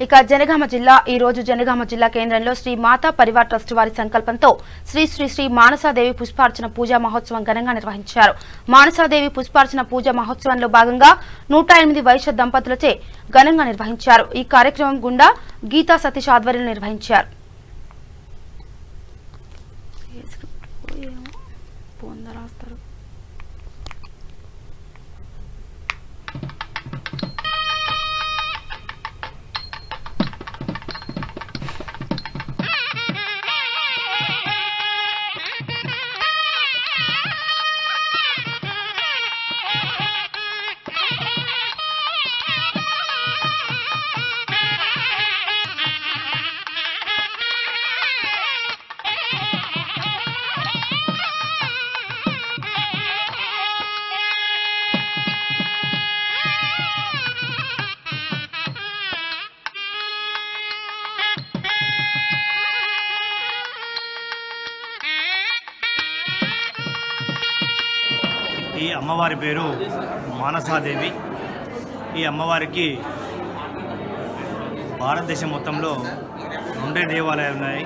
ఇక జనగామ జిల్లా ఈ రోజు జనగామ జిల్లా కేంద్రంలో శ్రీ మాతా పరివార్ ట్రస్ట్ వారి సంకల్పంతో శ్రీ శ్రీ శ్రీ మానసాదేవి పుష్పార్చన పూజా మహోత్సవం ఘనంగా నిర్వహించారు. మానసాదేవి పుష్పార్చన పూజా మహోత్సవంలో భాగంగా 108 వైశ్య దంపతులచే ఘనంగా నిర్వహించారు. ఈ కార్యక్రమం గుండా గీతా సతీష్ ఆధ్వర్యంలో నిర్వహించారు. ఈ అమ్మవారి పేరు మానసాదేవి. ఈ అమ్మవారికి భారతదేశం మొత్తంలో 2 దేవాలయాలు ఉన్నాయి.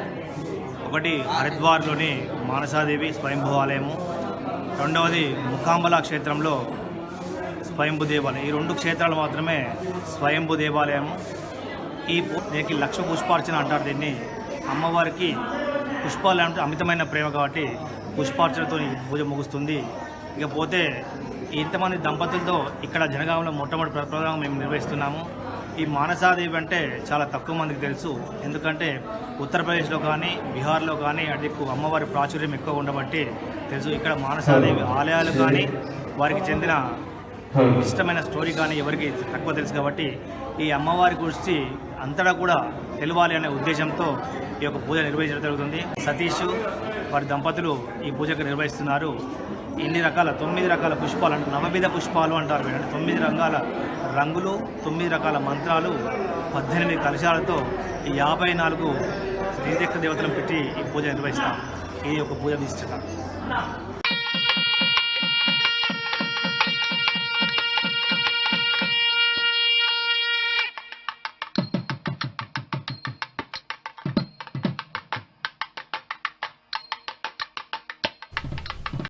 ఒకటి హరిద్వార్లోని మానసాదేవి స్వయంభూ ఆలయము, రెండవది ముకాంబలా క్షేత్రంలో స్వయంభూ దేవాలయం. ఈ 2 క్షేత్రాలు మాత్రమే స్వయంభూ దేవాలయము. దీనికి 1,00,000 పుష్పార్చన అంటారు. దీన్ని అమ్మవారికి పుష్పాలు అంటే అమితమైన ప్రేమ కాబట్టి పుష్పార్చనతో ఈ పూజ ముగుస్తుంది. ఇకపోతే ఇంతమంది దంపతులతో ఇక్కడ జనగామలో మొట్టమొదటి ప్రప్రదంగా మేము నిర్వహిస్తున్నాము. ఈ మానసాదేవి అంటే చాలా తక్కువ మందికి తెలుసు. ఎందుకంటే ఉత్తరప్రదేశ్లో కానీ బీహార్లో కానీ అదికు అమ్మవారి ప్రాచుర్యం ఎక్కువ ఉండబట్టి తెలుసు. ఇక్కడ మానసాదేవి ఆలయాలు కానీ వారికి చెందిన ఇష్టమైన స్టోరీ కానీ ఎవరికి తక్కువ తెలుసు. కాబట్టి ఈ అమ్మవారి గురించి అంతటా కూడా తెలవాలి అనే ఉద్దేశంతో ఈ యొక్క పూజ నిర్వహించడం జరుగుతుంది. సతీష్ వారి దంపతులు ఈ పూజకు నిర్వహిస్తున్నారు. ఇన్ని రకాల 9 రకాల పుష్పాలు అంటే నవవిధ పుష్పాలు అంటారు. 9 రకాల రంగులు, 9 రకాల మంత్రాలు, 18 కలశాలతో 54 నిర్దిష్ట దేవతలను పెట్టి ఈ పూజ నిర్వహిస్తాం. ఈ యొక్క పూజ నిశ్చిత.